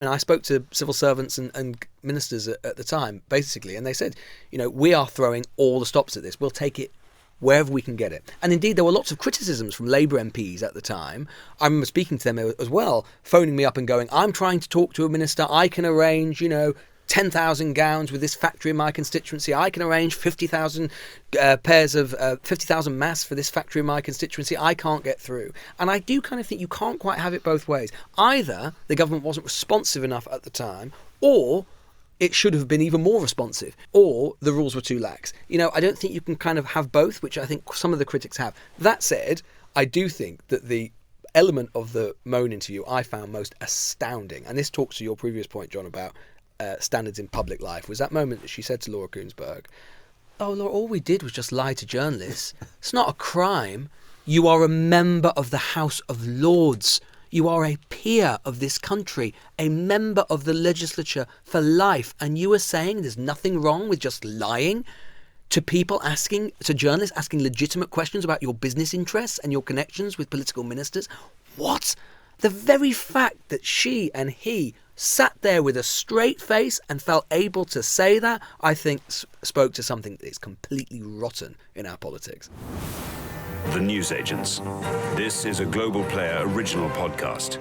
And I spoke to civil servants and ministers at the time, basically, and they said, we are throwing all the stops at this. We'll take it wherever we can get it. And indeed, there were lots of criticisms from Labour MPs at the time. I remember speaking to them as well, phoning me up and going, I'm trying to talk to a minister. I can arrange, 10,000 gowns with this factory in my constituency. I can arrange 50,000 pairs of 50,000 masks for this factory in my constituency. I can't get through. And I do kind of think you can't quite have it both ways. Either the government wasn't responsive enough at the time, or it should have been even more responsive, or the rules were too lax. I don't think you can kind of have both, which I think some of the critics have. That said, I do think that the element of the Mone interview I found most astounding, and this talks to your previous point, John, about standards in public life, was that moment that she said to Laura Kuenssberg, "Oh, Laura, all we did was just lie to journalists. It's not a crime. You are a member of the House of Lords. You are a peer of this country, a member of the legislature for life. And you are saying there's nothing wrong with just lying to people, to journalists asking legitimate questions about your business interests and your connections with political ministers? What? The very fact that she and he sat there with a straight face and felt able to say that, I think spoke to something that is completely rotten in our politics." The Newsagents. This is a Global Player original podcast.